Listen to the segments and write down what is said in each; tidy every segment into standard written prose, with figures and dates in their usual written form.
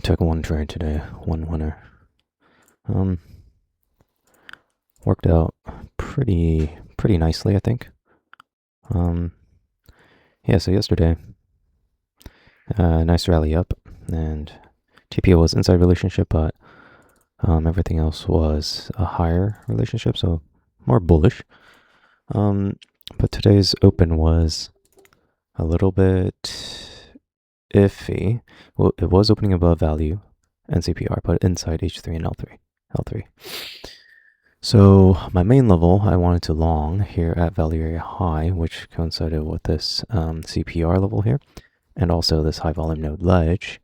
Took one trade today, one winner. Um, Worked out pretty nicely, I think. Um, yeah. So yesterday, nice rally up, and TPO was inside relationship, but everything else was a higher relationship, so more bullish. Um, but today's open was a little bit iffy. Well, it was opening above value and CPR, but inside H3 and L3. L3. So my main level, I wanted to long here at value area high, which coincided with this CPR level here, and also this high volume node ledge,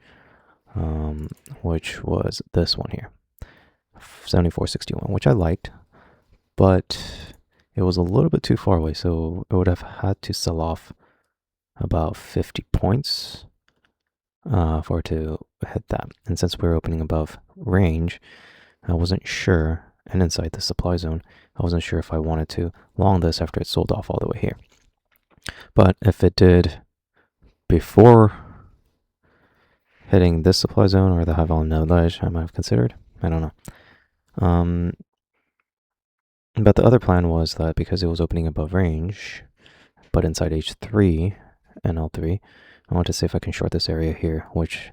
which was this one here, 74.61, which I liked, but it was a little bit too far away, so it would have had to sell off about 50 points for it to hit that. And since we were opening above range, I wasn't sure, and inside the supply zone, I wasn't sure if I wanted to long this after it sold off all the way here. But if it did before hitting this supply zone or the high volume node ledge, I might have considered. I don't know. But the other plan was that because it was opening above range, but inside H3 and L3, I want to see if I can short this area here, which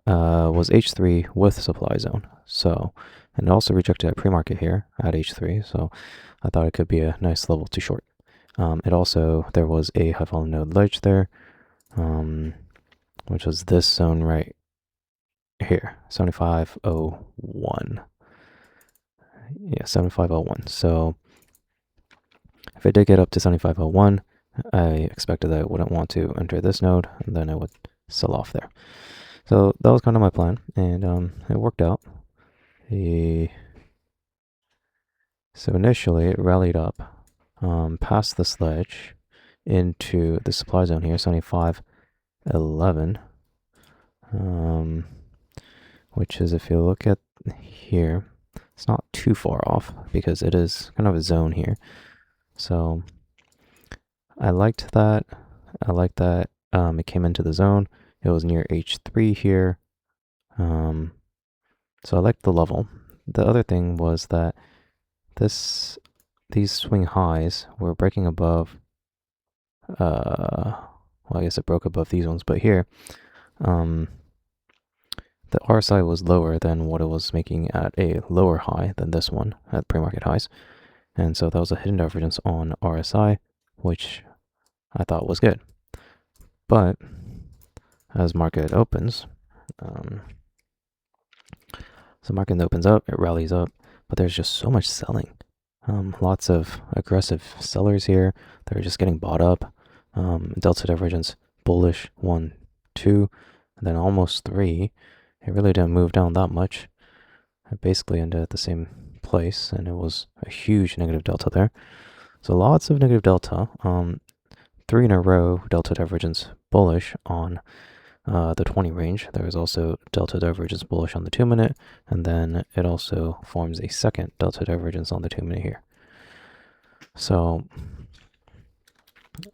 was H3 with supply zone. So, and it also rejected at pre-market here at H3, so I thought it could be a nice level to short. There was a high volume node ledge there, which was this zone right here, 7501. Yeah, 7501. So if it did get up to 7501, I expected that I wouldn't want to enter this node, and then I would sell off there. So that was kind of my plan, and it worked out. So initially it rallied up past this ledge into the supply zone here, 7511, which is, if you look at here, it's not too far off because it is kind of a zone here. So I liked that. It came into the zone. It was near H3 here. So I liked the level. The other thing was that these swing highs were breaking above, well, I guess it broke above these ones, but here, the RSI was lower than what it was making at a lower high than this one at pre-market highs. And so that was a hidden divergence on RSI, which I thought was good. But as market opens, so market opens up, it rallies up, but there's just so much selling. Lots of aggressive sellers here. They're just getting bought up. Delta divergence bullish 1, 2, and then almost 3. It really didn't move down that much. It basically ended at the same place, and it was a huge negative delta there. So lots of negative delta. 3 in a row delta divergence bullish on the 20 range. There is also delta divergence bullish on the 2-minute, and then it also forms a second delta divergence on the 2-minute here. So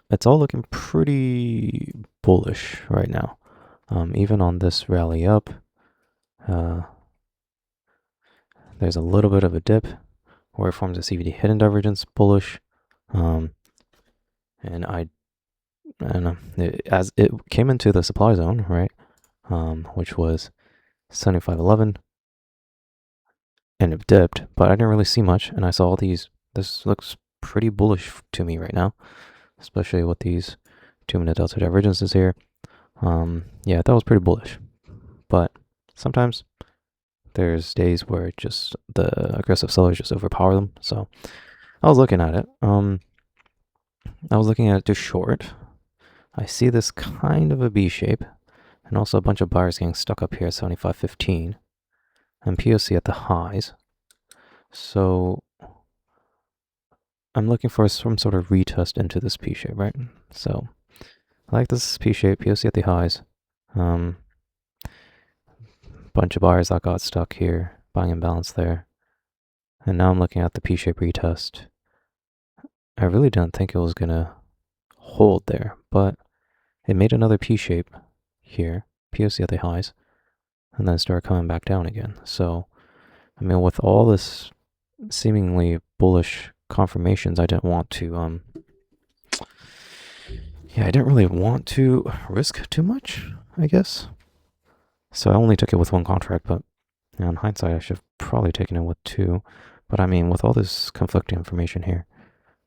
it's all looking pretty bullish right now. Even on this rally up, there's a little bit of a dip where it forms a CVD hidden divergence bullish, and as it came into the supply zone, right, which was 7511, and it dipped, but I didn't really see much, and I saw all these. This looks pretty bullish to me right now, especially with these 2-minute delta divergences here. Yeah, that was pretty bullish, but sometimes there's days where just the aggressive sellers just overpower them. So I was looking at it. I was looking at it to short. I see this kind of a B shape, and also a bunch of buyers getting stuck up here at 75.15, and POC at the highs. So I'm looking for some sort of retest into this P shape, right? So I like this P shape, POC at the highs. Bunch of buyers that got stuck here, buying imbalance there. And now I'm looking at the P shape retest. I really didn't think it was gonna hold there, but it made another P shape here, POC at the highs. and then start coming back down again. So, I mean, with all this seemingly bullish confirmations, I didn't want to, I didn't really want to risk too much, I guess. So I only took it with one contract, but in hindsight, I should have probably taken it with two. But I mean, with all this conflicting information here,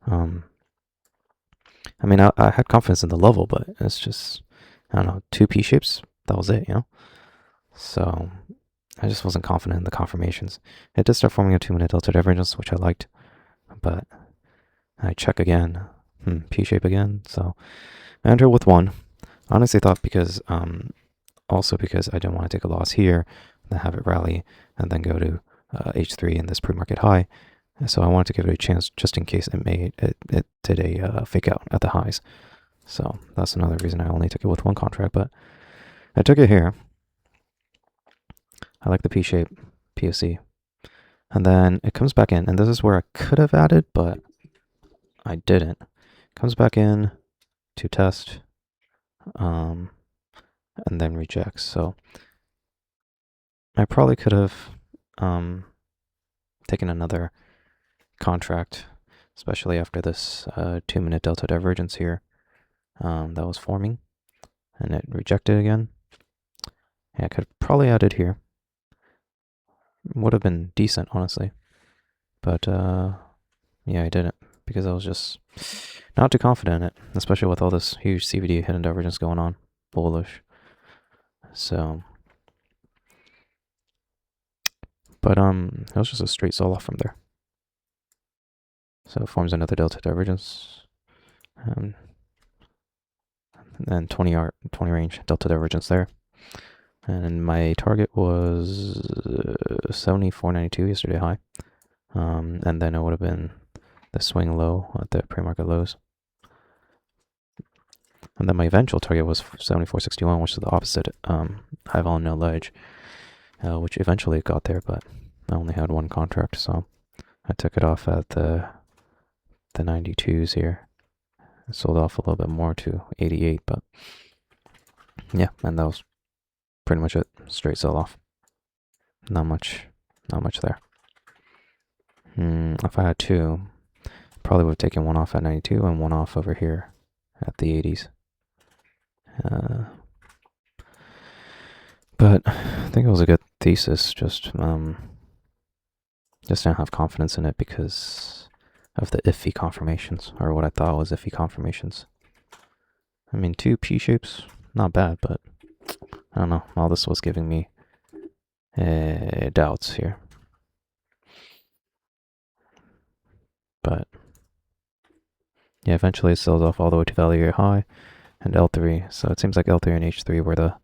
I mean, I had confidence in the level, but it's just, I don't know, two P shapes, that was it, you know? So I just wasn't confident in the confirmations. It did start forming a 2-minute delta divergence, which I liked, but I check again, P shape again, so I enter with one. I honestly thought because, also because I didn't want to take a loss here, then have it rally, and then go to H3 in this pre-market high. So I wanted to give it a chance just in case it did a fake out at the highs. So that's another reason I only took it with one contract, but I took it here. I like the P shape, PSC. And then it comes back in, and this is where I could have added, but I didn't. Comes back in to test, and then rejects. So I probably could have taken another contract, especially after this 2-minute delta divergence here that was forming, and it rejected again. Yeah, I could have probably added here. Would have been decent, honestly, but yeah, I didn't because I was just not too confident in it, especially with all this huge CVD hidden divergence going on, bullish. So, but it was just a straight sell off from there. So it forms another delta divergence. And 20 range delta divergence there. And my target was 74.92 yesterday high. And then it would have been the swing low at the pre-market lows. And then my eventual target was 74.61, which is the opposite, high vol no ledge, which eventually got there, but I only had one contract, so I took it off at the 92s here. I sold off a little bit more to 88, but yeah, and that was pretty much it. Straight sell off. Not much there. If I had two, probably would have taken one off at 92 and one off over here at the 80s. But I think it was a good thesis. Just didn't have confidence in it because of the iffy confirmations, or what I thought was iffy confirmations. I mean, two P shapes, not bad, but I don't know. All this was giving me doubts here. But yeah, eventually it sells off all the way to value area high and L3. So it seems like L3 and H3 were the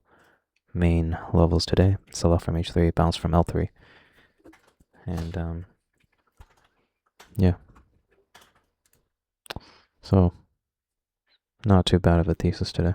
main levels today. Sell off from H3, bounce from L3. And yeah. So not too bad of a thesis today.